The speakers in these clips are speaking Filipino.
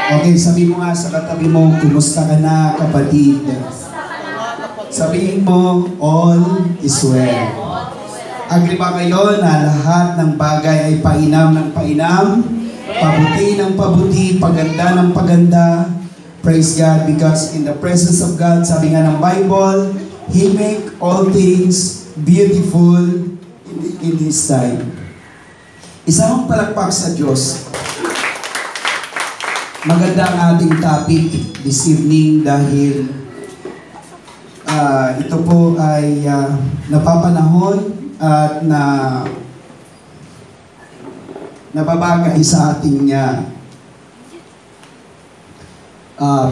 Okay, sabi mo nga sa katabi mo, kumusta ka na, kapatid? Sabihin mo, all is well. Agree ba kayo na lahat ng bagay ay painam ng painam, pabuti ng pabuti, paganda ng paganda? Praise God, because in the presence of God, sabi nga ng Bible, He make all things beautiful in His time. Isang palakpak sa Diyos. Maganda ang ating topic this evening dahil ito po ay napapanahon at nababagay sa ating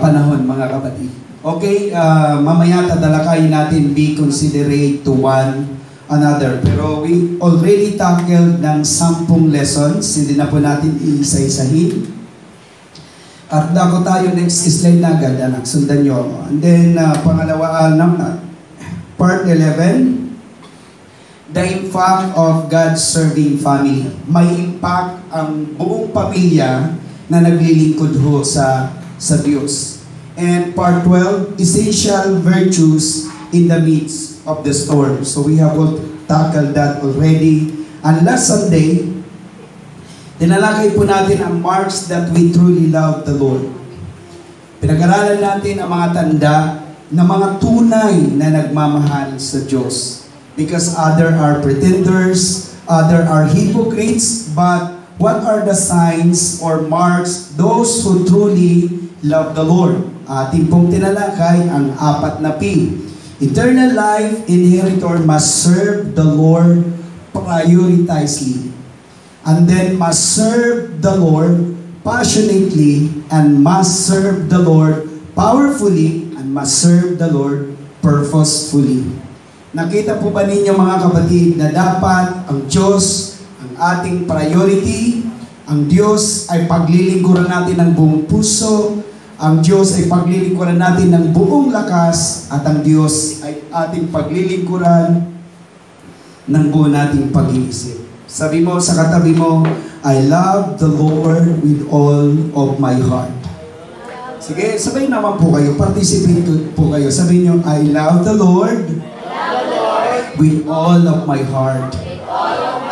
panahon, mga kapatid. Okay, mamaya tadalakayin natin be considerate to one another. Pero we already tackled ng 10 lessons, hindi na po natin iisa-isahin. At dako tayo, next slide na agad, anak, sundan nyo. And then, pangalawa, part 11, the impact of God's serving family. May impact ang buong pamilya na naglilingkod ho sa Diyos. And part 12, essential virtues in the midst of the storm. So we have tackled that already. And last Sunday, tinalakay po natin ang marks that we truly love the Lord. Pinag-aralan natin ang mga tanda na mga tunay na nagmamahal sa Diyos. Because other are pretenders, other are hypocrites, but what are the signs or marks those who truly love the Lord? Ating pong tinalakay ang 4 na P. Eternal life inheritor must serve the Lord prioritizely. And then must serve the Lord passionately, and must serve the Lord powerfully, and must serve the Lord purposefully. Nakita po ba ninyo, mga kapatid, na dapat ang Diyos ang ating priority, ang Diyos ay paglilingkuran natin ng buong puso, ang Diyos ay paglilingkuran natin ng buong lakas, at ang Diyos ay ating paglilingkuran ng buong nating pag-iisip. Sabi mo sa katabi mo, I love the Lord with all of my heart. Sige, sabay naman po kayo. Participate po kayo. Sabi nyo, I love the Lord with all of my heart.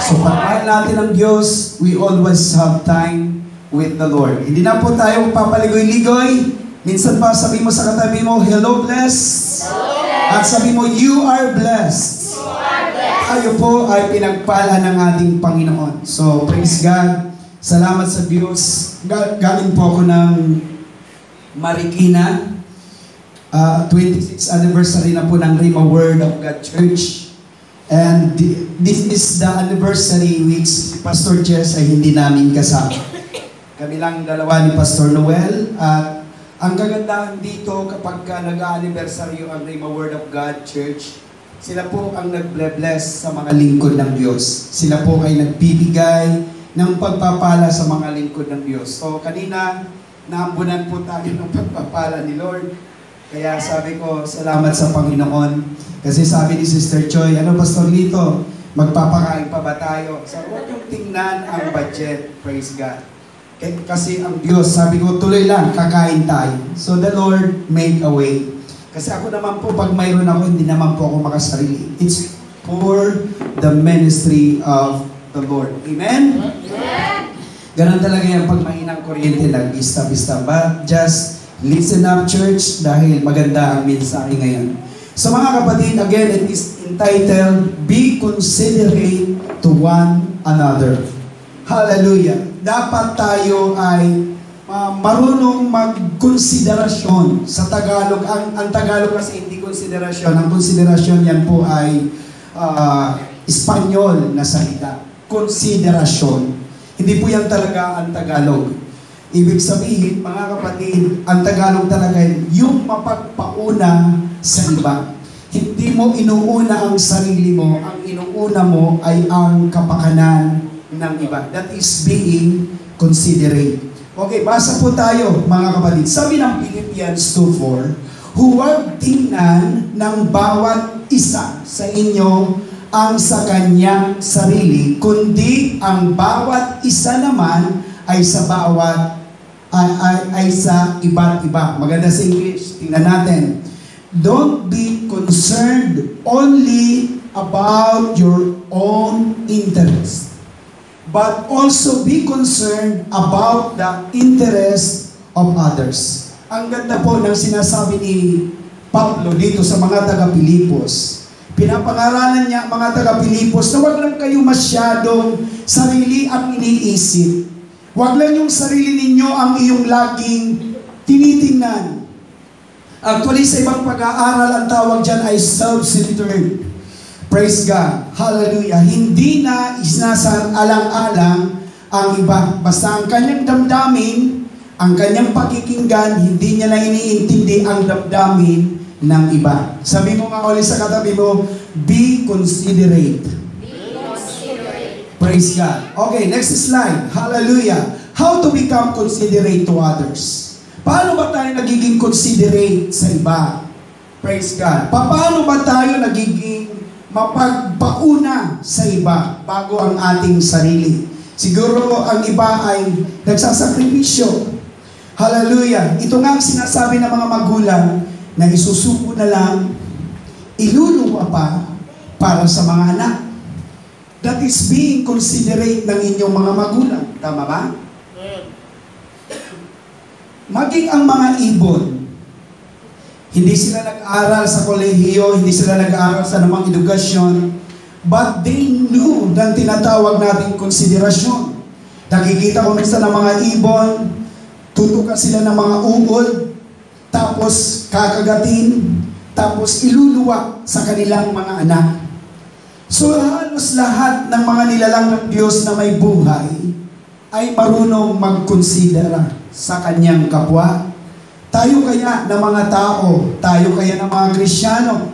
So pagmahal natin ang Diyos, we always have time with the Lord. Hindi na po tayo papaligoy-ligoy. Minsan pa sabi mo sa katabi mo, hello blessed. At sabi mo, you are blessed. Tayo po ay pinagpala ng ating Panginoon. So, praise God. Salamat sa Diyos. Galing po ako ng Marikina. 26th anniversary na po ng Rhema Word of God Church. And this is the anniversary which Pastor Jess ay hindi namin kasama. Kami lang dalawa ni Pastor Noel. At ang kagandahan dito kapag nag-anniversary ang Rhema Word of God Church, sila po ang nag-bless sa mga lingkod ng Diyos. Sila po ay nagbibigay ng pagpapala sa mga lingkod ng Diyos. So kanina, naambunan po tayo ng pagpapala ni Lord. Kaya sabi ko, salamat sa Panginoon. Kasi sabi ni Sister Choi, ano Pastor Lito, magpapakain pa ba tayo? So huwag yung tingnan ang budget, praise God. Kasi ang Diyos, sabi ko, tuloy lang, kakain tayo. So the Lord made a way. Kasi ako naman po, pag mayroon ako, hindi naman po ako makasarili. It's for the ministry of the Lord. Amen? Ganon talaga yan pag mahinang kuryente lang, bista-bista. But just listen up, church, dahil maganda ang mensahe ngayon. So mga kapatid, again, it is entitled, Be Considerate to One Another. Hallelujah. Dapat tayo ay marunong magkonsiderasyon sa Tagalog. Ang Tagalog kasi hindi konsiderasyon. Ang konsiderasyon yan po ay Espanyol na salita. Konsiderasyon. Hindi po yan talaga ang Tagalog. Ibig sabihin, mga kapatid, ang Tagalog talaga yung mapagpauna sa iba. Hindi mo inuuna ang sarili mo. Ang inuuna mo ay ang kapakanan ng iba. That is being considerate. Okay, basa po tayo, mga kapatid. Sabi ng Philippians 2:4, huwag tingnan ng bawat isa sa inyo ang sa kanyang sarili, kundi ang bawat isa naman ay sa bawat ay sa iba't iba. Maganda sa English. Tingnan natin. Don't be concerned only about your own interest, but also be concerned about the interest of others. Ang ganda po ng sinasabi ni Pablo dito sa mga taga-Pilipos. Pinapangaralan niya mga taga-Pilipos na wag lang kayo masyadong sarili ang iniisip. Wag lang yung sarili ninyo ang iyong laging tinitingnan. Actually, sa ibang pag-aaral, ang tawag dyan ay self-centered. Praise God. Hallelujah. Hindi na isinasalang-alang ang iba. Basta ang kanyang damdamin, ang kanyang pakikinggan, hindi niya na iniintindi ang damdamin ng iba. Sabi mo nga ulit sa katabi mo, be considerate. Be considerate. Praise God. Okay, next slide. Hallelujah. How to become considerate to others. Paano ba tayo nagiging considerate sa iba? Praise God. Paano ba tayo nagiging mapagpauna sa iba bago ang ating sarili? Siguro ang iba ay nagsasakripisyo. Hallelujah. Ito nga ang sinasabi ng mga magulang na isusuko na lang, iluluwa pa para sa mga anak. That is being considerate ng inyong mga magulang. Tama ba? Maging ang mga ibon, hindi sila nag-aral sa kolehiyo, hindi sila nag-aral sa namang edukasyon, but they knew ng tinatawag nating konsiderasyon. Nakikita ko minsan ng mga ibon, tutukan sila ng mga ungol, tapos kakagatin, tapos iluluwa sa kanilang mga anak. So halos lahat ng mga nilalang ng Diyos na may buhay ay marunong magkonsidera sa kanyang kapwa. Tayo kaya na mga tao, tayo kaya ng mga Kristiyano,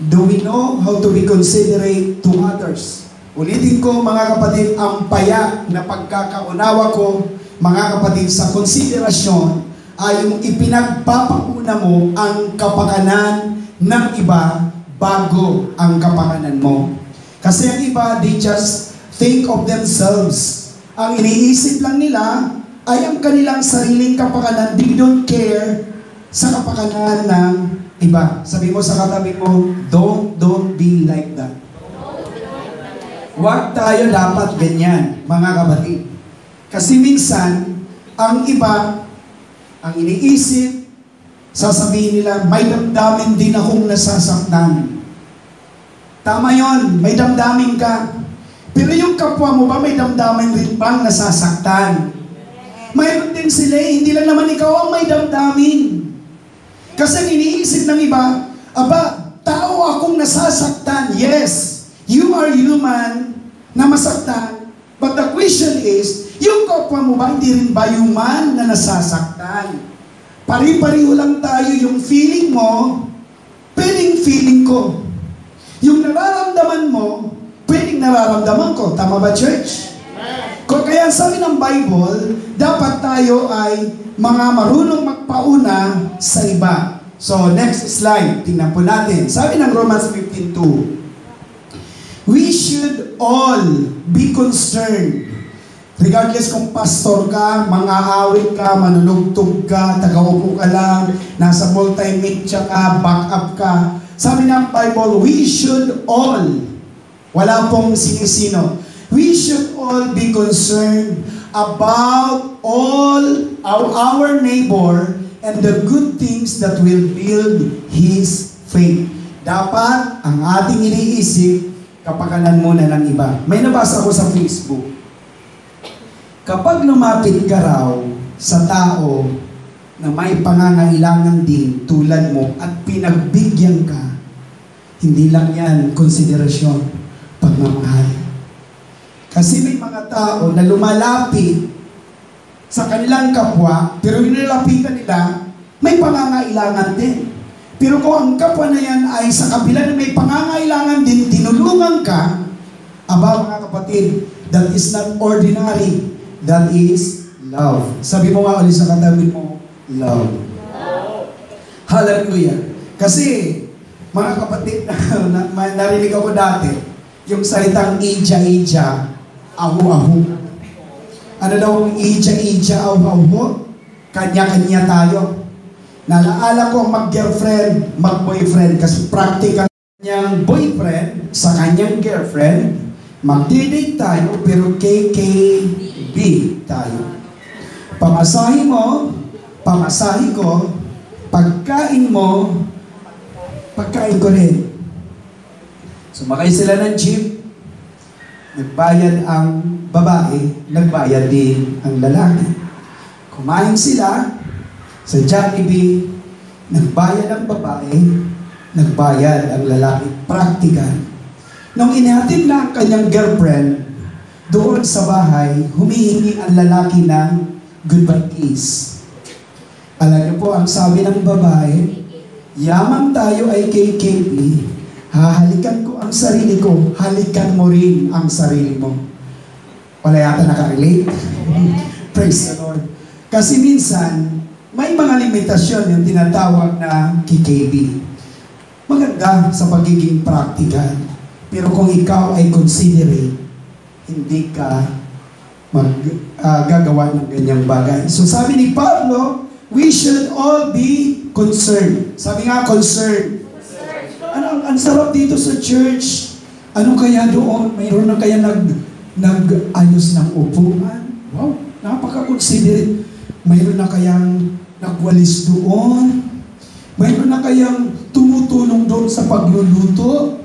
do we know how to be considerate to others? Ulitin ko mga kapatid, ang paya na pagkakaunawa ko, mga kapatid, sa konsiderasyon ay yung ipinagpapauna mo ang kapakanan ng iba bago ang kapakanan mo. Kasi ang iba, they just think of themselves. Ang iniisip lang nila ay ang kanilang sariling kapakanan. They don't care sa kapakanan ng iba. Sabi mo sa katabi mo, don't be like that. Huwag tayo dapat ganyan, mga kapatid. Kasi minsan, ang iba, ang iniisip, sasabihin nila, may damdamin din akong nasasaktan. Tama yon, may damdamin ka. Pero yung kapwa mo ba, may damdamin rin bang nasasaktan? Mayroon din sila, hindi lang naman ikaw ang may damdamin. Kasi ang iniisip ng iba, aba, tao akong nasasaktan. Yes, you are human na masaktan. But the question is, yung kapwa mo ba, hindi rin ba human na nasasaktan? Pari-pariho lang tayo, yung feeling mo, pwedeng feeling ko. Yung nararamdaman mo, pwedeng nararamdaman ko. Tama ba, church? Kaya sabi ng Bible, dapat tayo ay mga marunong magpauna sa iba. So, next slide. Tingnan po natin. Sabi ng Romans 15:2, we should all be concerned. Regardless kung pastor ka, mang-aawit ka, manunugtog ka, taga-upo ka lang, nasa multimedia ka, back-up ka. Sabi ng Bible, we should all, wala pong sinisino, we should all be concerned about all our neighbor and the good things that will build his faith. Dapat ang ating iniisip, kapakanan muna ng iba. May nabasa ko sa Facebook. Kapag lumapit ka raw sa tao na may pangangailangan din tulad mo at pinagbigyan ka, hindi lang yan konsiderasyon, pagmamahal. Kasi may mga tao na lumalapit sa kanilang kapwa, pero nilalapitan nila, may pangangailangan din. Pero kung ang kapwa na yan ay sa kabila na may pangangailangan din, tinulungan ka, aba mga kapatid, that is not ordinary, that is love. Sabi mo nga ulit sa katabi mo, love. Hallelujah. Kasi, mga kapatid, narinig ako dati, yung salitang ija-ija, ahu-ahu. Ano daw ang ija-ija, ahu-ahu? Kanya-kanya tayo. Nalaala ko mag-girlfriend, mag-boyfriend kasi practical niyang boyfriend sa kanyang girlfriend, mag-date tayo pero KKB tayo. Pamasahe mo, pamasahe ko, pagkain mo, pagkain ko rin. Sumakay sila ng jeep, nagbayad ang babae, nagbayad din ang lalaki. Kumain sila sa Jollibee, nagbayad ang babae, nagbayad ang lalaki. Practical. Nung inihatid na ang kanyang girlfriend doon sa bahay, humihingi ang lalaki ng goodbye kiss. Alam niyo po, ang sabi ng babae, yaman tayo ay KKB, hahalikan ko ang sarili ko, halikan mo rin ang sarili mo. Wala yata nakarelate? Praise the Lord. Kasi minsan, may mga limitasyon yung tinatawag na KKB. Maganda sa pagiging practical. Pero kung ikaw ay considerate, hindi ka gagawa ng ganyang bagay. So sabi ni Pablo, we should all be concerned. Sabi nga, concerned. Ang sarap dito sa church. Ano kaya doon? Mayroon na kaya nag-ayos ng upuan? Wow, napaka-considerate. Mayroon na kayang nagwalis doon? Mayroon na kayang tumutulong doon sa pagluluto?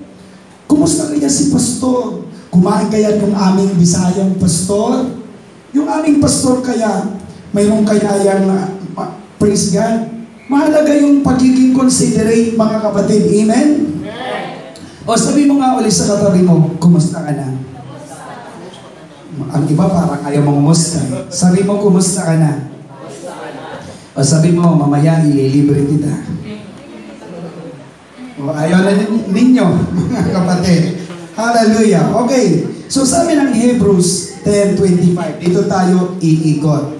Kumusta kaya si pastor? Kumain kaya ng aming Bisayang pastor? Yung aming pastor kaya, mayroon kaya yung praise God? Mahalaga yung pagiging considerate, mga kapatid. Amen? O sabi mo nga ulit sa katabi mo, kumusta ka na? Ang iba parang ayaw mong kumusta. Sabi mo, kumusta ka na? O sabi mo, mamaya ililibre kita. O ayaw na ninyo, mga kapatid. Hallelujah. Okay. So sabi ng Hebrews 10:25, dito tayo iikot.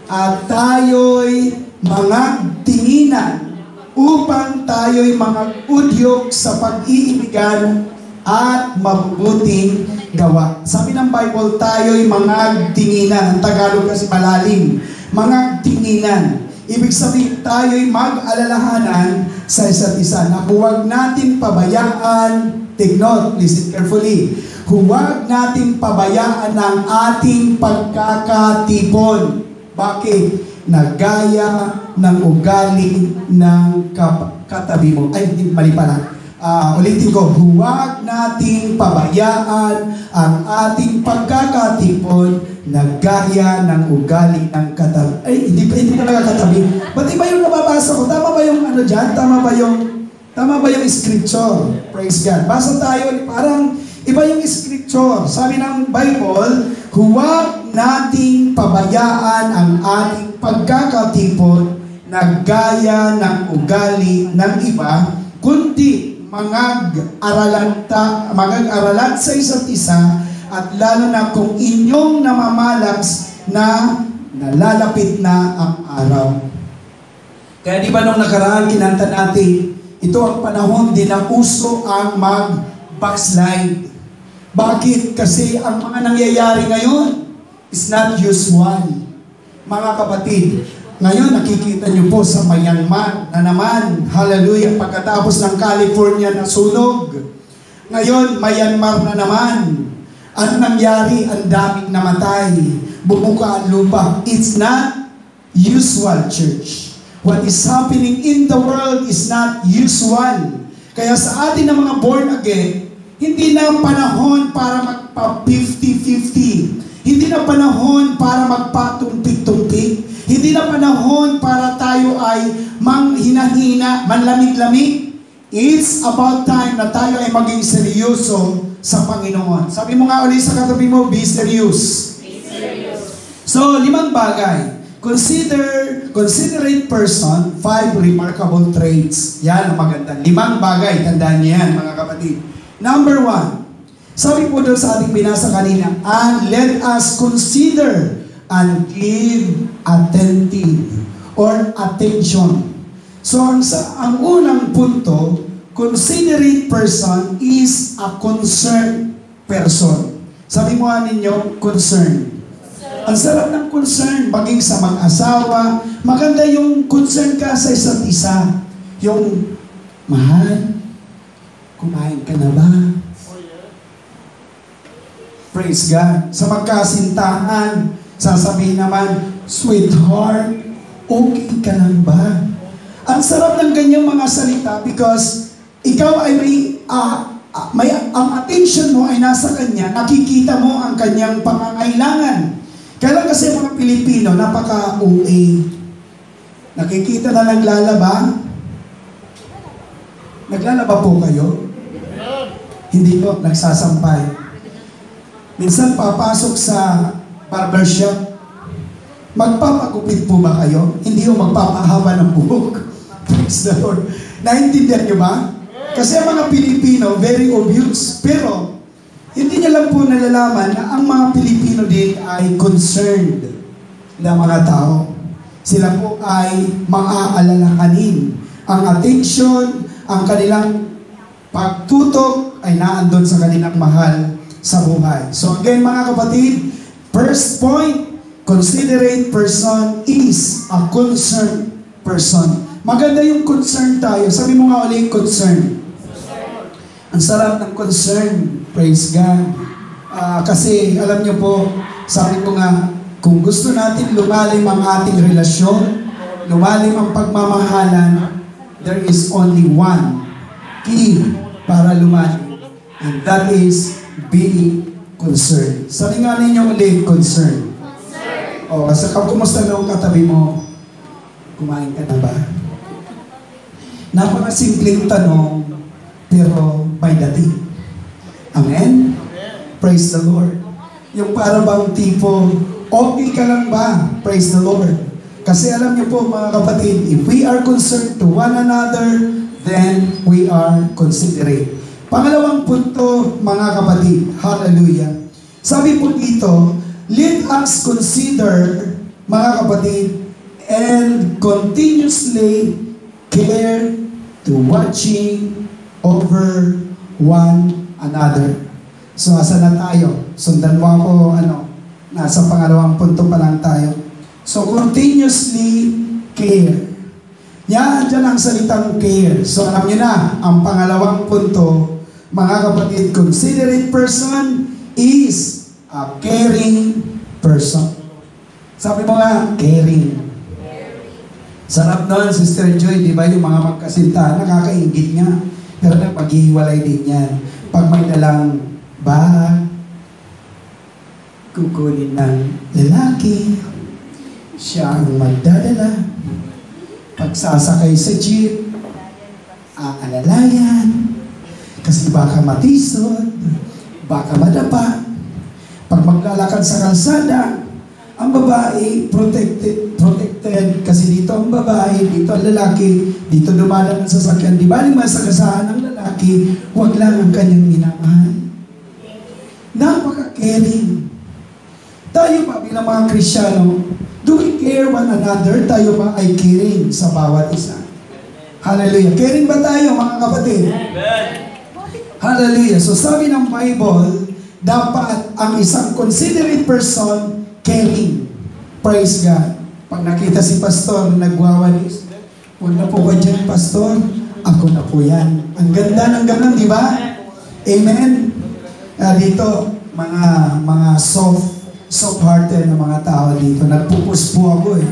At tayo'y mga tinginan upang tayo'y mga udyok sa pag-iibigan at mabubuting gawa. Sabi ng Bible, tayo'y mga tinginan. Ang Tagalog kasi malalim. Mga tinginan. Ibig sabihin, tayo'y mag-alalahanan sa isa't isa na huwag natin pabayaan, take note, listen carefully, huwag natin pabayaan ang ating pagkakatipon. Bakit? Nagaya ng ugali ng katabi mo. Ay, mali pala. Ulitin ko, huwag nating pabayaan ang ating pagkakatipon na gaya ng ugali ng katabi. Ay, hindi talaga katabi. Ba't iba yung nababasa ko? Tama ba yung ano dyan? Tama ba yung scripture? Praise God. Basa tayo, parang iba yung scripture. Sabi ng Bible, huwag nating pabayaan ang ating pagkakatipon na gaya ng ugali ng iba, kundi mag-aralan sa isa't isa, at lalo na kung inyong namamalas na nalalapit na ang araw. Kaya di ba nung nakaraan kinanta natin, ito ang panahon din na uso ang mag-backslide. Bakit? Kasi ang mga nangyayari ngayon is not usual. Mga kapatid, ngayon nakikita niyo po sa Myanmar na naman, hallelujah, pagkatapos ng California na sunog. Ngayon, Myanmar na naman. Ano nangyari? Ang daming namatay. Bumuka ang lupa. It's not usual, church. What is happening in the world is not usual. Kaya sa atin na mga born again, hindi na panahon para magpa 50-50. Hindi na panahon para magpatumpik-tumpik. Hindi na panahon para tayo ay manghinahina, manlamig-lamig. It's about time na tayo ay maging seryoso sa Panginoon. Sabi mo nga ulit sa katabi mo, be serious. Be serious. So, 5 bagay. Considerate person, 5 remarkable traits. Yan ang maganda. 5 bagay, tandaan niyo yan, mga kapatid. Number 1, sabi po doon sa ating binasa kanina, and let us consider and give attentive or attention. So, ang unang punto, considerate person is a concerned person. Sabi mo nga ninyo, concerned. Ang sarap ng concern, maging sa mag-asawa. Maganda yung concern ka sa isa't isa. Yung, mahal, kumain ka na ba? Praise God. Sa magkasintahan, sasabihin naman, sweetheart, okay ka lang ba? Ang sarap ng ganyang mga salita because ikaw ay ang attention mo ay nasa kanya, nakikita mo ang kanyang pangangailangan. Kaya kasi mga Pilipino, napaka-OA. Nakikita na naglalaba? Naglalaba po kayo? Hindi po, nagsasampay. Minsan papasok sa barbershop, magpapagupit po ba kayo? Hindi po magpapahaba ng buhok. Praise the Lord. Naintindihan niyo ba? Kasi ang mga Pilipino, very obvious. Pero, hindi niya lang po nalalaman na ang mga Pilipino din ay concerned na mga tao. Sila po ay maaalalahanin. Ang attention, ang kanilang pagtutok ay naandun sa kanilang mahal sa buhay. So again mga kapatid, first point, considerate person is a concerned person. Maganda yung concern tayo. Sabi mo nga ulit, concern. Ang sarap ng concern. Praise God. Kasi alam niyo po, sabi ko nga, kung gusto natin lumalim ang ating relasyon, lumalim ang pagmamahalan, there is only one key para lumalim. And that is being concerned. Sabi nga ninyo ulit, concern. O, sa kumusta na ang katabi mo, kumain ka na ba? Napakasimpleng tanong, pero may dating. Amen? Praise the Lord. Yung para bang tipo, okay ka lang ba? Praise the Lord. Kasi alam niyo po mga kapatid, if we are concerned to one another, then we are considerate. Pangalawang punto, mga kapatid, hallelujah. Sabi po dito, let us consider, mga kapatid, and continuously care to watching over one another. So, asa na tayo? Sundan mo ako, nasa pangalawang punto pa lang tayo. So, continuously care. Yan, dyan ang salitang care. So, alam niyo na, ang pangalawang punto, mga kapatid, considerate person is a caring person. Sabi mo nga, caring. Sarap nun, Sister Joy, di ba yung mga magkasintahan, nakakaingit nga. Pero maghihiwalay din yan. Pag may dalang bag, kukunin ng lalaki, siya ang magdadala. Pagsasakay sa jeep, aalalayan, kasi baka matisod, baka madapa. Pag maglalakad sa kalsada, ang babae protected kasi dito ang babae, dito ang lalaki, dito dumadaan ang sasakyan. Di ba yung masagasahan ng lalaki, huwag lang ang kanyang minamahal. Napaka-caring. Tayo pa bilang mga Kristyano, do we care one another? Tayo ba ay caring sa bawat isa? Hallelujah. Caring ba tayo mga kapatid? Amen. Hallelujah. So sabi ng Bible, dapat ang isang considerate person caring. Praise God. Pag nakita si pastor nagwawalis, huwag na po ba dyan, pastor? Ako na po yan. Ang ganda ng ganun, di ba? Amen. Dito, mga soft-hearted na mga tao dito. Nagpupus po ako eh.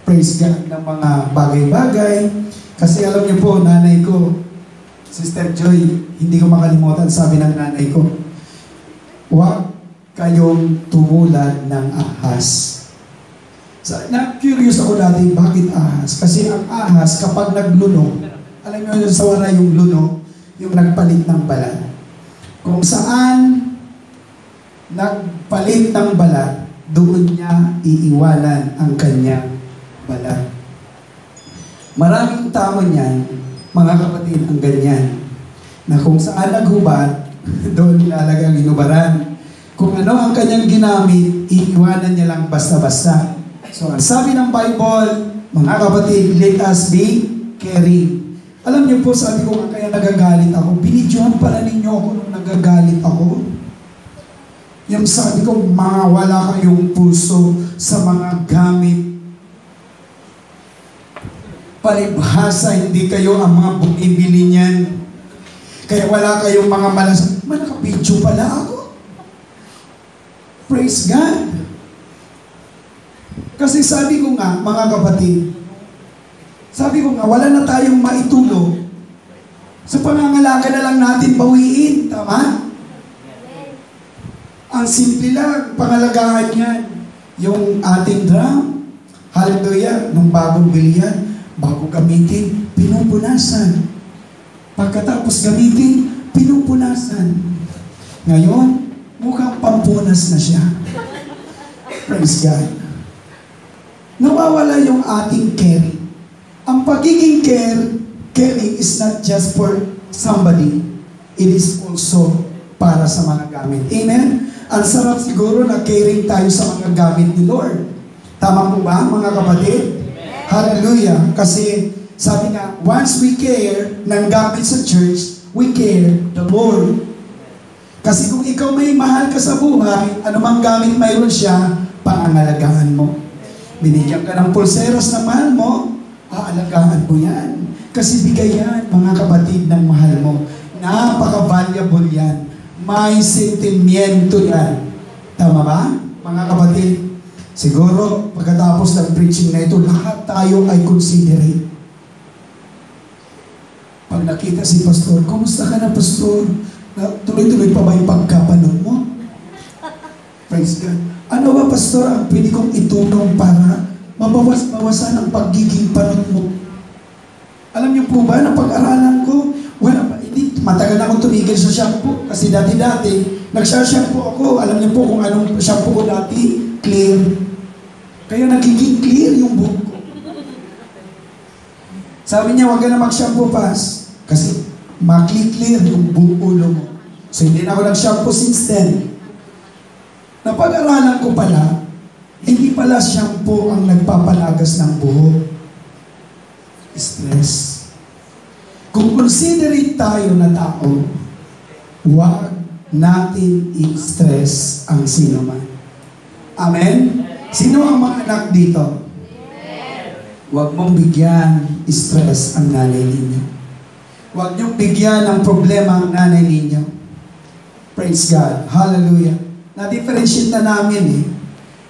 Praise God ng mga bagay-bagay. Kasi alam niyo po, nanay ko, Sister Joy, hindi ko makalimutan, sabi ng nanay ko, huwag kayong tumulad ng ahas. So, na-curious ako dati, bakit ahas? Kasi ang ahas, kapag nagluno, alam niyo sa wala yung luno, yung nagpalit ng balat. Kung saan nagpalit ng balat, doon niya iiwanan ang kanyang balat. Maraming tao niyan, mga kapatid, ang ganyan, na kung saan naghubad, doon nilalagay ang inubaran. Kung ano ang kanyang ginamit, iiwanan niya lang basta-basta. So, ang sabi ng Bible, mga kapatid, let us be caring. Alam niyo po, sabi ko nga kaya nagagalit ako. Binidyohan pala ninyo ako nung nagagalit ako. Yung sabi ko, wala kayong puso sa mga gamit. Palibhasa, hindi kayo ang mga bumibili niyan. Kaya wala kayong mga malas. Nakabidyo pala ako. Praise God. Kasi sabi ko nga, mga kapatid, sabi ko nga, wala na tayong maitulong. Sa pangangalaga na lang natin bawiin. Tama? Ang simple lang, pangalagaan yan. Yung ating drum, hallelujah, nung bagong bilihan, bago gamitin, pinupunasan. Pagkatapos gamitin, pinupunasan. Ngayon, mukhang pampunas na siya. Praise God. Nawawala yung ating caring. Ang pagiging caring is not just for somebody. It is also para sa mga gamit. Amen? Ang sarap siguro na caring tayo sa mga gamit ni Lord. Tama po ba, mga kapatid? Hallelujah. Kasi sabi nga, once we care ng gamit sa church, we care the Lord. Kasi kung ikaw may mahal ka sa buhay, anumang gamit mayroon siya, pangangalagaan mo. Binigyan ka ng pulseras na mahal mo, aalagaan mo yan. Kasi bigay yan, mga kapatid, ng mahal mo. Napaka-valuable yan. May sentimiento yan. Tama ba, mga kapatid? Siguro, pagkatapos ng preaching na ito, lahat tayo ay considerate. Pag nakita si Pastor, kumusta ka na, Pastor? Tuloy-tuloy pa ba yung pagkapanog mo? Praise God. Ano ba, Pastor, ang pwede kong itulong para mabawasan ang pagiging panot mo? Alam niyo po ba, na pag-aralan ko, matagal na akong tumigil sa shampoo. Kasi dati-dati, nagsha-shampoo ako. Alam niyo po kung anong shampoo ko dati, clear. Kaya nagiging clear yung buhok ko. Sabi niya, huwag ka na mag-shampoo pas. Kasi makli-clear yung buong ulo mo. So hindi na ako nag-shampoo since then. Napag-aralan ko pala, hindi pala shampoo ang nagpapalagas ng buhok. Stress. Kung considerate tayo na tao, huwag natin i-stress ang sino man. Amen? Sino ang mga anak dito? Huwag mong bigyan stress ang nanay ninyo. Huwag niyong bigyan ng problema ang nanay ninyo. Praise God. Hallelujah. Na-differentiate na namin eh.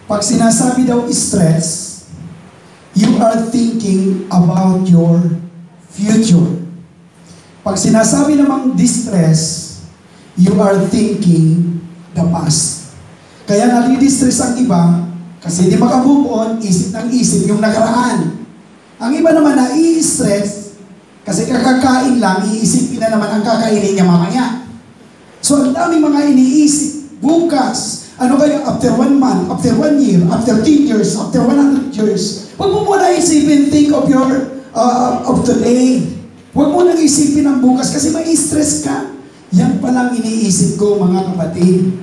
Pag sinasabi daw stress, you are thinking about your future. Pag sinasabi namang distress, you are thinking the past. Kaya nadi-distress ang iba, kasi hindi makamove on, isip ng isip yung nakaraan. Ang iba naman na-i-stress, kasi kakakain lang, iisipin na naman ang kakainin niya mamaya. So ang daming mga iniisip, bukas, ano kaya after 1 month, after 1 year, after 10 years, after 100 years. Huwag mo muna isipin, think of your, of today. Huwag mo nang isipin ang bukas kasi may stress ka. Yan palang iniisip ko, mga kapatid.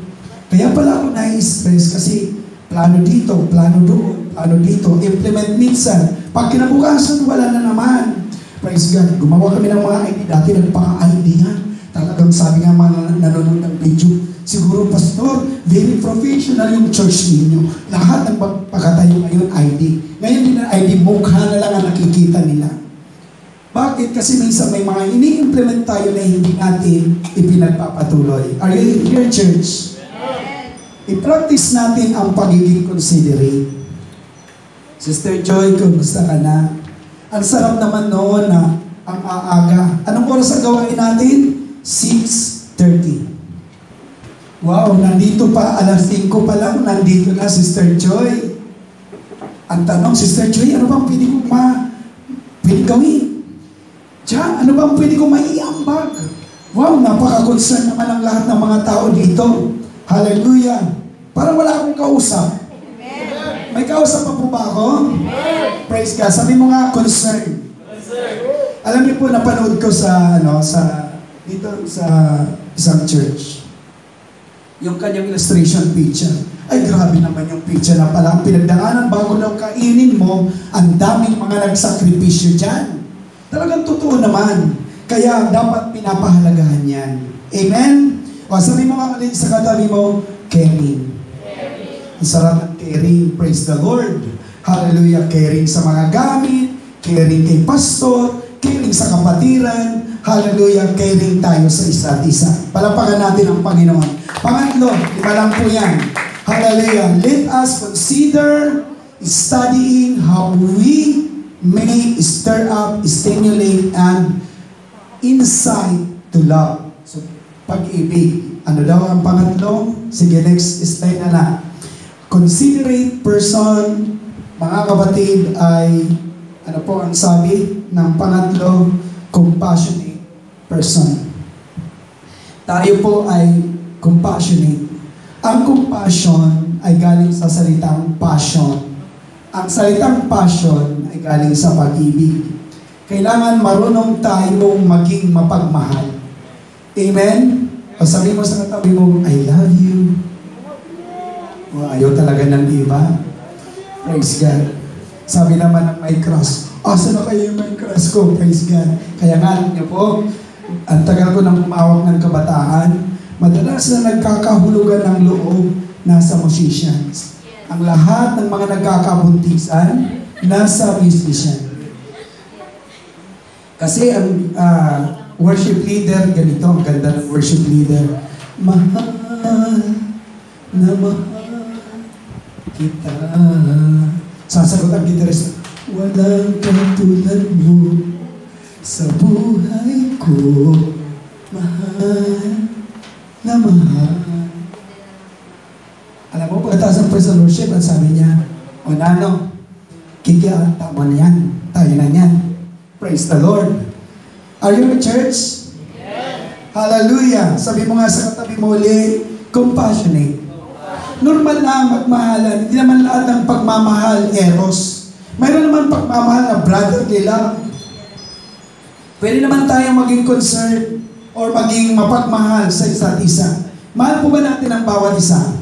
Kaya pala ako na-stress kasi plano dito, plano doon, plano dito, implement minsan. Pag kinabukasan, wala na naman. Praise God. Gumawa kami ng mga ID. Dati nagpaka-ID nga. Talagang sabi nga mga nanonood ng video, siguro, Pastor, very professional yung church ninyo. Lahat ng pagkatayo ngayon, ID. Ngayon din ang ID, mukha na lang ang nakikita nila. Bakit? Kasi minsan may mga ini-implement tayo na hindi natin ipinagpapatuloy. Are you here, church? I-practice natin ang pagiging considerate. Sister Joy, kumusta ka na? Ang sarap naman noon na ang aaga. Anong oras ang gawain natin? 6:30. Wow, nandito pa, alas 5 pa lang, nandito na Sister Joy. Ang tanong, Sister Joy, ano bang pwede kong pwede gawin? Diyan, ano bang pwede kong maiambag? Wow, napaka-concern naman ang lahat ng mga tao dito. Hallelujah. Parang wala akong kausap. Amen. May kausap pa po ba ako? Amen. Praise God. Sabi mo nga, concern. Alam niyo po, napanood ko dito sa isang church. Yung kanyang illustration picture. Ay, grabe naman yung picture na pala. Ang pinagdaanan bago daw kainin mo, ang daming mga nagsakripisyo dyan. Talagang totoo naman. Kaya dapat pinapahalagahan yan. Amen? O sabi mo nga ulit sa katabi mo, caring. Ang sarap ng caring. Praise the Lord. Hallelujah. Caring sa mga gamit, caring kay pastor, caring sa kapatiran. Hallelujah. Caring tayo sa isa't isa. Palapakan natin ang Panginoon. Pangatlo, 5 lang po yan. Hallelujah. Let us consider studying how we may stir up, stimulate, and incite to love. So, pag-ibig. Ano daw ang pangatlo? Sige, next slide na lang. Considerate person, mga kapatid, ay, ano po ang sabi ng pangatlo? Compassionate person. Tayo po ay compassionate. Ang compassion ay galing sa salitang passion. Ang salitang passion ay galing sa pag-ibig. Kailangan marunong tayong maging mapagmahal. Amen? O sabi mo sa katabi mo, I love you. O ayaw talaga ng iba. Praise God. Sabi naman ng may crush, asa na kayo yung may crush ko? Praise God. Kaya nga, alam niyo po, ang tagal ko nang umawak ng kabataan, madalas na nagkakahulugan ng loob nasa musicians. Ang lahat ng mga nagkakabuntisan, nasa musician. Kasi ang worship leader, ganito, ang ganda ng worship leader. Mahal na mahal kita. Sasagot ang gitarista, walang katulad mo sa buhay ko. Mahal na mahal. Alam mo, pagkatapos ng praise and worship, at sabi niya, o nano, kikya, tama na yan. Tayo na yan. Praise the Lord. Are you in church? Yes. Hallelujah. Sabi mo nga sa katabi mo ulit, compassionate. Normal na magmahalan. Hindi naman lahat ng pagmamahal eros. Mayroon naman pagmamahal na brotherly lang. Pwede naman tayo maging concerned or maging mapagmahal sa isa't isa. Mahal po ba natin ang bawat isa?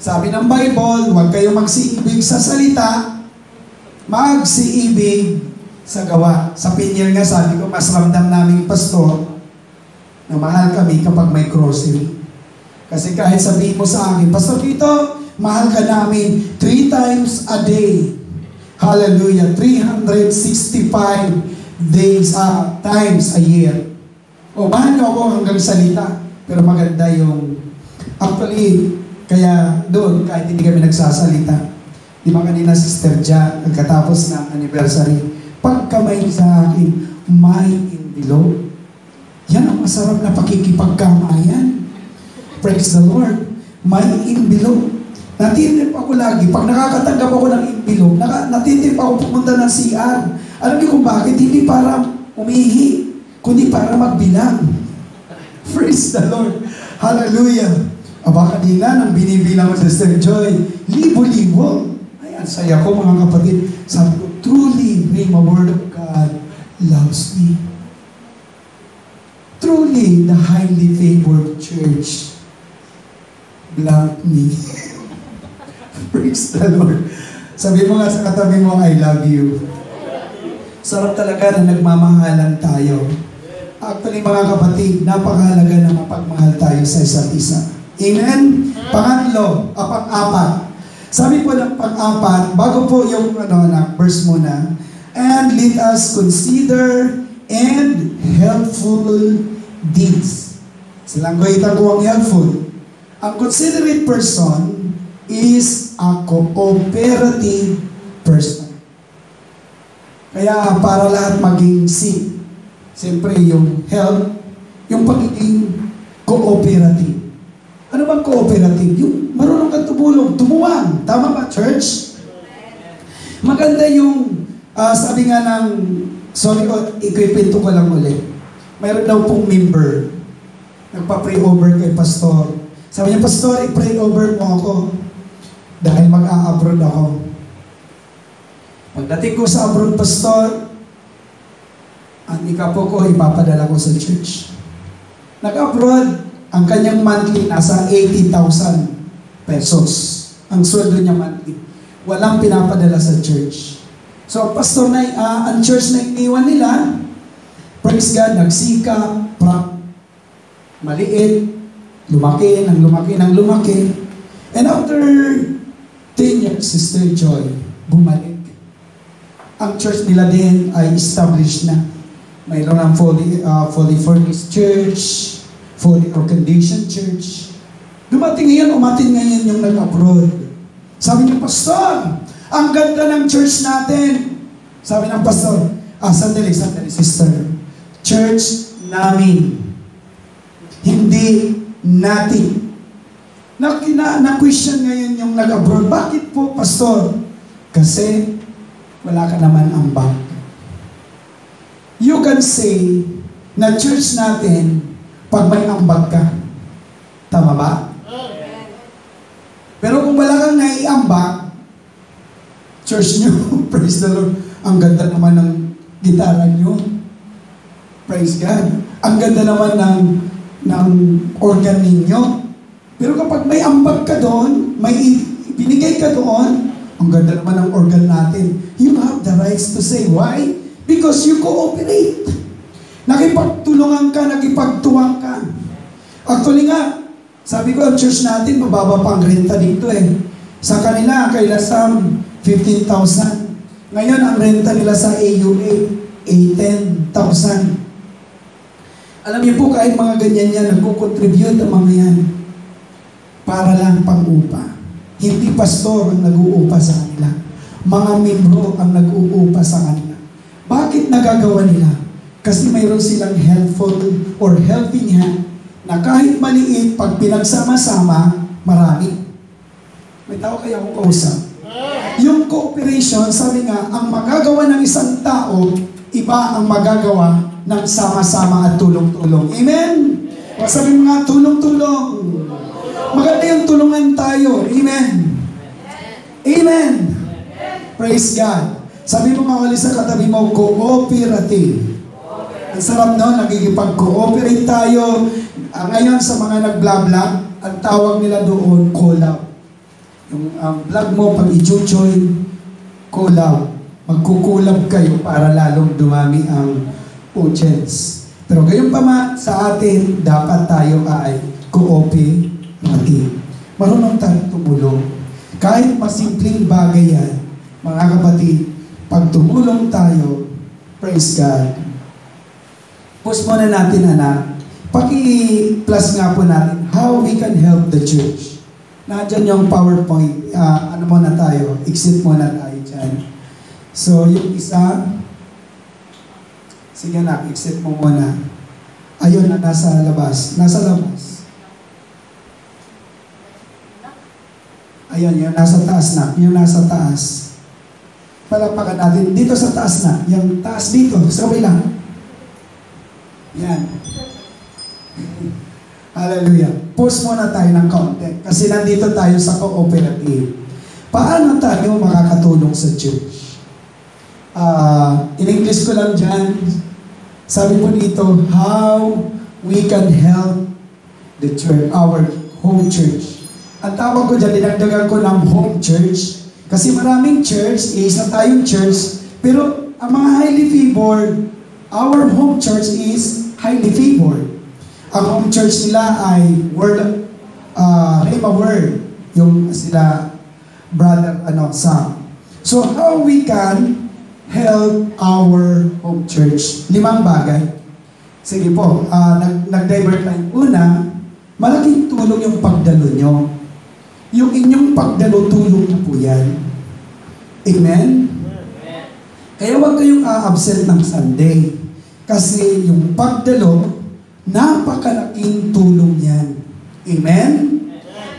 Sabi ng Bible, huwag kayong magsiibig sa salita, magsiibig sa gawa. Sa pinyel nga, sabi ko, mas ramdam naming pastor na mahal kami kapag may grocery. Kasi kahit sabihin mo sa akin, Pastor Tito, mahal ka namin 3 times a day. Hallelujah. 365 days, times a year. O, mahal niyo ako hanggang salita. Pero maganda yung, actually, kaya doon, kahit hindi kami nagsasalita, di ba kanina Sister Ja, nagkatapos ng anniversary, pagkamay sa akin, may envelope. Yan ang masarap na pakikipagkamayan. Praise the Lord. May envelope. Natitip ako lagi, pag nakakatanggap ako ng envelope, natitip ako pumunta ng CR. Alam niyo kung bakit? Hindi para umihi, kundi para magbilang. Praise the Lord. Hallelujah. Aba kanina, nang binibilang ko sa Sister Joy, libo-libo. Ay, ang saya ko mga kapatid. Sabi ko, truly, the Word of God loves me. Truly, the highly favored church loved me. Praise the Lord. Sabi mo nga sa katabi mo, I love you. Sarap talaga na nagmamahalan tayo. Actually, mga kapatid, napakahalaga na mapagmahal tayo sa isa't isa. Amen? Pangatlo, pang-apat. Sabi po ng pang-apat, bago po yung verse muna, and let us consider and helpful deeds. Silang goitan ko ang helpful. Ang considerate person is a cooperative person. Kaya para lahat maging siyempre yung help, yung pagiging cooperative. Ano bang cooperative? Yung marunong kang tumuwang. Tama ba, church? Maganda yung, sabi nga ng, ikwipinto ko lang ulit. Mayroon daw pong member, nagpa-pray over kay pastor. Sabi niya, Pastor, i-pray over mo ako dahil mag-a-abroad ako. Pagdating ko sa abroad, Pastor, ang ikapo ko, ipapadala ko sa church. Nag-abroad, ang kanyang monthly nasa 80,000 pesos. Ang sweldo niya monthly. Walang pinapadala sa church. So, pastor na, ang church na iniwan nila, praise God, nagsikap, maliit, Lumaki, ng lumaki. And after 10 years, Sister Joy, bumalik. Ang church nila din ay established na. Mayroon ang fully furnished church, fully air-conditioned church. Umatin ngayon yung nag-abroad. Sabi niya, Pastor, ang ganda ng church natin. Sabi ng pastor, sandali, sister. Church namin. Hindi natin. Na-question ngayon yung nag-abroad. Bakit po, Pastor? Kasi wala ka naman ambag. You can say na church natin pag may ambag ka. Tama ba? Pero kung wala kang naiambag, church nyo, praise the Lord, ang ganda naman ng gitara nyo. Praise God. Ang ganda naman ng organ ninyo. Pero kapag may ambag ka doon, may binigay ka doon, ang ganda naman ng organ natin. You have the rights to say. Why? Because you cooperate. Nakipagtulungan ka, nakipagtuwang ka. Actually nga, sabi ko, ang church natin, mababa pang renta dito eh. Sa kanila, kay Lasam, 15,000. Ngayon, ang renta nila sa AUA, 10,000. Alam niyo po, kahit mga ganyan yan, nagko-contribute ang mga yan para lang pang-upa. Hindi pastor ang nag-uupa sa kanila. Mga membro ang nag-uupa sa kanila. Bakit nagagawa nila? Kasi mayroon silang helpful or helping hand na kahit maliit, pag pinagsama-sama, marami. May tao kaya akong kausap. Yung cooperation, sabi nga, ang magagawa ng isang tao, iba ang magagawa ng sama-sama at tulong-tulong. Amen? O sabi mo nga, tulong-tulong. Maganda yung tulungan tayo. Amen? Amen? Praise God. Sabi mo nga ulit sa katabi mo, cooperative. Ang sarap no, nagigipag-cooperate tayo. Ngayon sa mga nag-vlog, ang tawag nila doon, collab. Yung vlog mo, pag i-join, collab. Magkukulab kayo para lalong dumami ang audience. Pero gayon pa sa atin, dapat tayo ay cooperative. Marunong tayo tumulong. Kahit masimpleng bagay yan, mga kapatid, pag tumulong tayo, praise God. Post muna natin, anak. Paki-plus nga po natin how we can help the church. Nandiyan yung PowerPoint. Ano muna tayo? Exit muna tayo dyan. So, yung isa, sige na, exit mo muna. Ayun na, nasa labas. Nasa labas. Ayun, yung nasa taas na. Yung nasa taas. Palapakan natin. Dito sa taas na. Yung taas dito. Sabay lang. Yan. Hallelujah. Post muna tayo ng konti. Kasi nandito tayo sa cooperative. Paano tayo makakatulong sa church? In English ko lang dyan. Sabi po dito, how we can help the church, our home church. Ang tawag ko dyan, dinagdagan ko ng home church. Kasi maraming church, isa tayong church, pero ang mga highly favored, our home church is highly favored. Ang home church nila ay Rhema Word, yung sila brother Sam. So how we can help our home church? 5 bagay. Sige po, nag-divert tayo. Una, malaking tulong yung pagdalo nyo. Yung inyong pagdalo, tulong na po yan. Amen? Kaya huwag kayong absent ng Sunday. Kasi yung pagdalo, napakalaking tulong yan. Amen?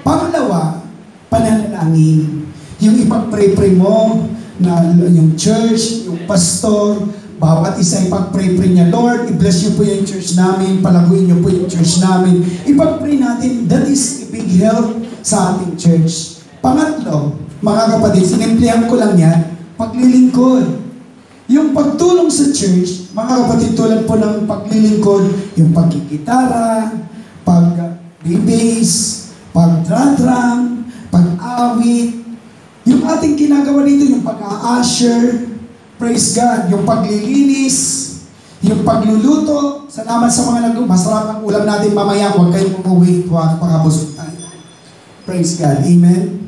Pangalawa, pananalangin. Yung ipag-pray-pray mo, na yung church, yung pastor, bawat isa ipag-pray-pray niya, Lord, i-bless niyo po yung church namin, palaguin niyo po yung church namin. Ipag-pray natin, that is a big help sa ating church. Pangatlo, mga kapatid, sinimplihan ko lang yan, paglilingkod. Yung pagtulong sa church, mga kapatid, tulad po ng paglilingkod, yung pagkikitara, pag-bass, pag-drum, pag-awit, yung ating ginagawa dito, yung pag-a-usher, praise God, yung paglilinis, Yung pagluluto, salamat sa mga masarap ang ulam natin mamaya, huwag kayong umuwi, huwag pakabusog tayo. Praise God. Amen?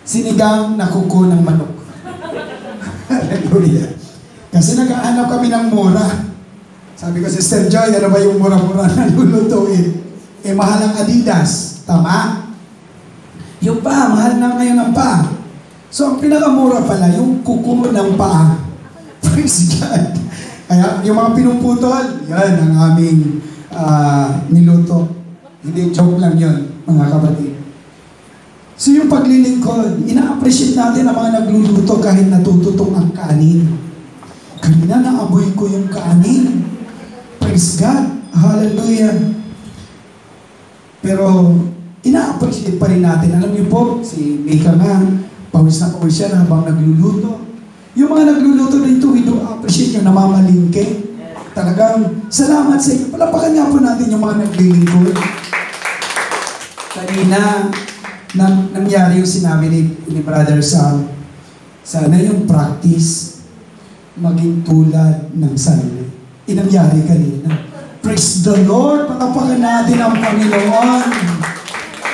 Sinigang na kuko ng manok. Hallelujah. Kasi naghahanap kami ng mura. Sabi ko, Sister Joy, ano ba yung mura-mura na lulutuin? Mahal ang Adidas. Tama? Yung paa, mahal na ngayon ang paa. So, ang pinakamura pala, yung kuko ng paa. Praise God. Kaya, yung mga pinuputol, yan ang aming niluto. Hindi, joke lang yun, mga kapatid. So, yung paglilingkod, ina-appreciate natin ang mga nagluluto kahit natututong ang kanin. Kanina, naamoy ko yung kanin. Praise God. Hallelujah. Pero, ina-appreciate pa rin natin. Alam niyo po, si Mika nga, pawis na pawis siya habang nagluluto. Yung mga nagluluto dito, we do appreciate yung namamalingke. Talagang, salamat sa inyo. Palapakan nga po natin yung mga naglilingkod. Kanina, nangyari yung sinabi ni Brother Sam, sana yung practice maging tulad ng sarili. Inangyari kanina. Praise the Lord! Patapakan natin ang Panginoon.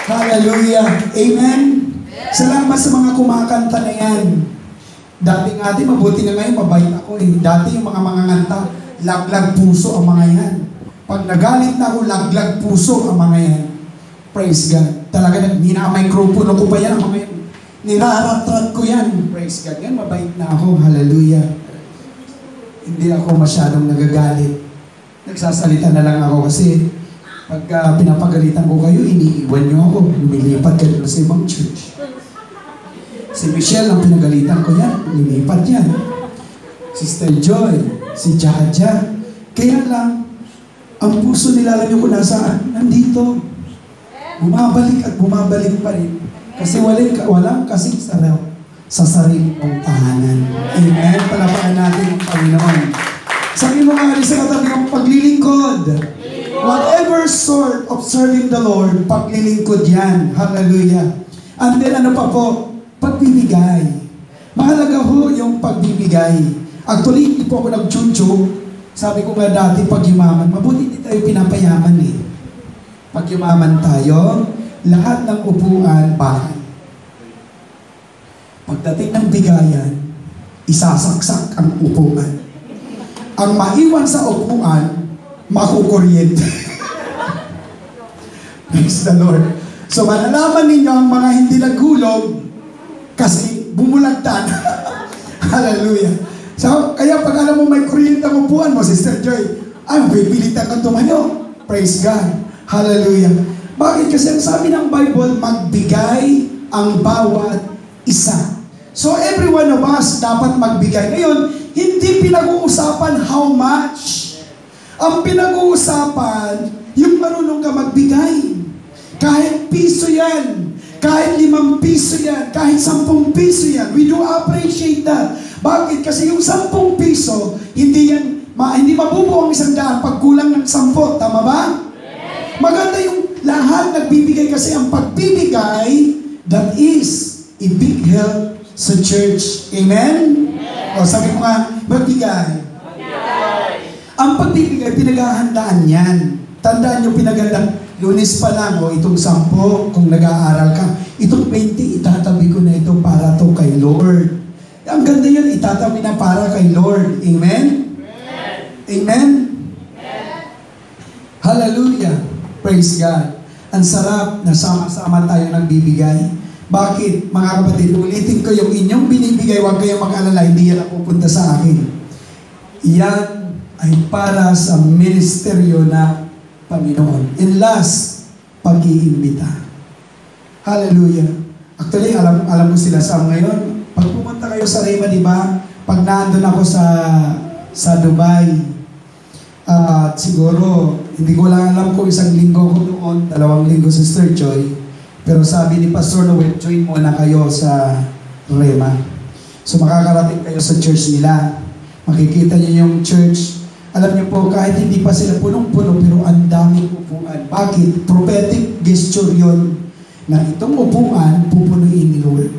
Hallelujah! Amen! Salamat sa mga kumakanta na yan. Dati nga mabuti na ngayon, mabait ako eh. Dati yung mga nganta, laglag puso ang mga yan. Pag nagalit na ako, laglag puso ang mga yan. Praise God. Talaga, mina-microphone ko pa yan, mga yan. Niraratrat ko yan. Praise God. Yan, mabait na ako. Hallelujah. Hindi ako masyadong nagagalit. Nagsasalita na lang ako kasi pagka pinapagalitan ko kayo, iniiwan nyo ako. Lumilipat kayo sa ibang church. Si Michelle ang pinagalitan ko yan. Lumilipat yan. Sister Joy, si Jaja. Kaya lang, ang puso nila, alam nyo kung nasaan? Nandito. Bumabalik at bumabalik pa rin. Kasi walang kasing saraw sa sarili mong tahanan. Amen? Palapakan natin ang Panginoon. Sabi mo nga rin sa katabi ng paglilingkod. Whatever sort of serving the Lord, paglilingkod yan. Hallelujah. And then ano pa po? Pagbibigay. Mahalaga ho yung pagbibigay. Actually, hindi po ako nag-chuchu. Sabi ko nga dati, pag yumaman, mabuti hindi tayo pinapayaman eh. Pag yumaman tayo, lahat ng upuan, bahay. Pagdating ng bigayan, isasaksak ang upuan. Ang maiwan sa upuan, makukuryente. Praise the Lord. So malalaman ninyo ang mga hindi naghulog kasi bumulagtan. Hallelujah. So, kaya pag alam mo may kuryente ang upuan mo, Sister Joy, ay, pipilitan kang tumayo. Praise God. Hallelujah. Bakit? Kasi ang sabi ng Bible, magbigay ang bawat isa. So every one of us dapat magbigay. Ngayon, hindi pinag-uusapan how much. Ang pinag-uusapan, yung marunong ka magbigay. Kahit piso yan, kahit 5 piso yan, kahit 10 piso yan, we do appreciate that. Bakit? Kasi yung 10 piso, hindi mabubuo ang 100 pag kulang ng 10. Tama ba? Maganda yung lahat nagbibigay kasi ang pagbibigay, that is a big help sa church. Amen? O sabi ko nga, magbigay. Ang pagbibigay, pinaghahandaan yan. Tandaan nyo, pinaghandaan. Lunes pa lang, itong 10, kung nag-aaral ka, itong 20, itatabi ko na ito para to kay Lord. Ang ganda yun, itatabi na para kay Lord. Amen? Amen? Hallelujah. Praise God. Ang sarap na sama-sama tayo nagbibigay. Bakit? Mga kapatid, ulitin ko yung inyong binibigay, huwag kayong mag-alala, hindi yan napupunta sa akin. Yan ay para sa ministeryo na Panginoon. And last, pag-iimbita. Hallelujah. Actually, alam ko sila sa ngayon. Pag pumunta kayo sa Rema, di ba? Pag naandun ako sa Dubai, siguro, hindi ko lang alam kung 1 linggo ko doon, 2 linggo sa Sister Joy. Pero sabi ni Pastor Noel, join muna kayo sa Rema. So makakarating kayo sa church nila. Makikita niyo yung church. Alam niyo po, kahit hindi pa sila punong-puno, pero ang daming upuan. Bakit? Prophetic gesture yun na itong upuan pupunuin ni Lord.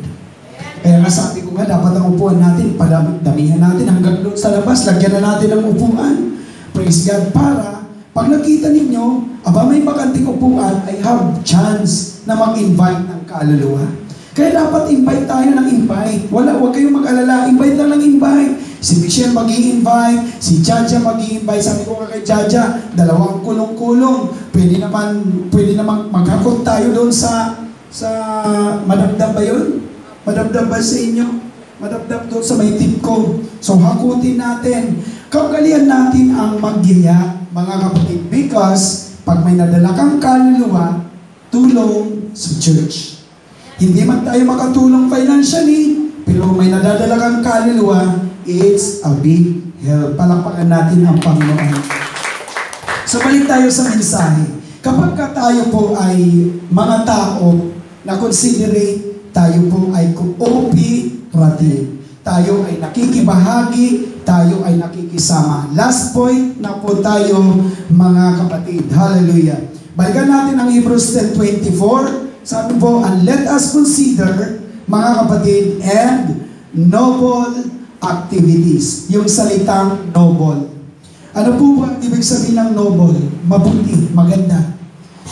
Kaya nga sabi ko nga, dapat ang upuan natin, padamihan natin hanggang doon sa labas, lagyan na natin ang upuan. Praise God. Para, pag nakita ninyo, may bakanting upuan, I have chance na mag-invite ng kaluluwa. Kaya dapat invite tayo ng invite. Huwag kayong mag-alala, invite lang ng invite. Si Michelle mag-i-invite, si Jaja mag-i-invite. Sabi ko kay Jaja, 2 kulong-kulong. Pwede naman maghakot tayo doon sa madamdam ba yun? Madamdam ba sa inyo? Madamdam doon sa may tip ko. So hakutin natin. Kaugalian natin ang magyaya, mga kapatid. Because pag may nadala kang kaluluwa, tulong sa church. Hindi man tayo makatulong financially, pero may nadadala kang kaluluwa, it's a big help. Palakpakan natin ang Panginoon. So balik tayo sa mensahe. Kapag tayo po ay mga tao na considerate, tayo po ay cooperative. Tayo ay nakikibahagi, tayo ay nakikisama. Last point na po tayo, mga kapatid. Hallelujah. Balikan natin ang Hebrews 10:24. Sabi po, and let us consider, mga kapatid, and noble activities. Yung salitang noble. Ano po ba ibig sabihin ng noble? Mabuti, maganda,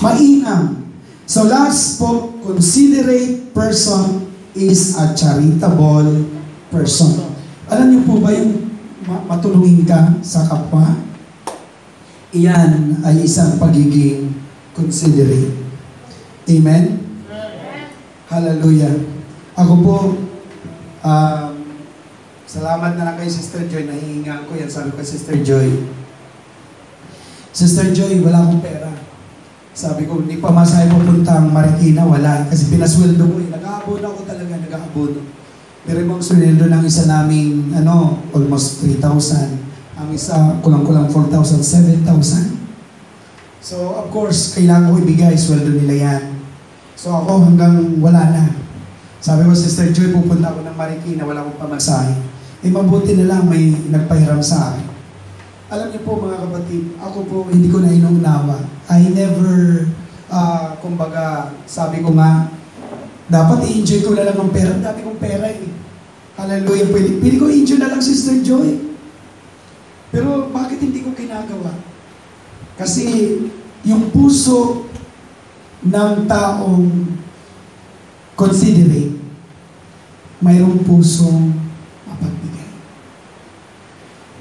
mainam. So last po, considerate person is a charitable person. Alam niyo po ba yung matulungin ka sa kapwa? Iyan ay isang pagiging considerate. Amen? Hallelujah. Ako po, salamat na lang kay Sister Joy. Nahihinga ko yan. Sabi ko, Sister Joy, wala akong pera. Sabi ko, hindi pa masaya pupuntang Marikina, wala. Kasi pinasweldo ko eh. Nag-aabono ako talaga, nag-aabono. Pero ibang sweldo ng isa naming, almost 3,000. Ang isa, kulang-kulang 4,000, 7,000. So, of course, kailangan ko ibigay, sweldo nila yan. So, ako hanggang wala na. Sabi ko, Sister Joy, pupunta ako ng Marikina, wala akong pamasahe. Mabuti na lang may nagpahiram sa akin. Alam niyo po mga kapatid, ako po hindi ko na inuunawa. I never, kumbaga, sabi ko nga, dapat i-enjoy ko na lang ang pera. Dami kong pera eh. Hallelujah. Pwede ko i-enjoy na lang, Sister Joy. Pero bakit hindi ko ginagawa? Kasi yung puso ng taong considerate, mayroong pusong mapagbigay.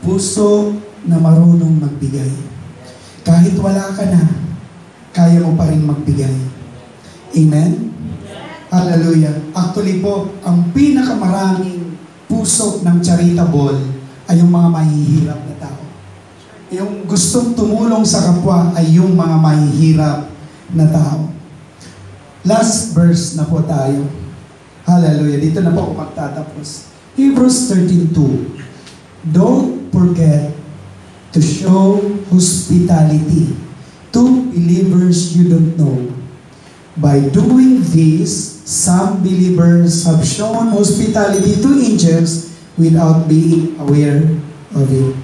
Puso na marunong magbigay. Kahit wala ka na, kaya mo pa rin magbigay. Amen? Hallelujah. Actually po, ang pinakamaraming puso ng charitable ay yung mga mahihirap na tao. Yung gustong tumulong sa kapwa ay yung mga mahihirap na tao. Last verse na po tayo. Hallelujah. Dito na po ako magtatapos. Hebrews 13:2. Don't forget to show hospitality to believers you don't know. By doing this, some believers have shown hospitality to angels without being aware of it.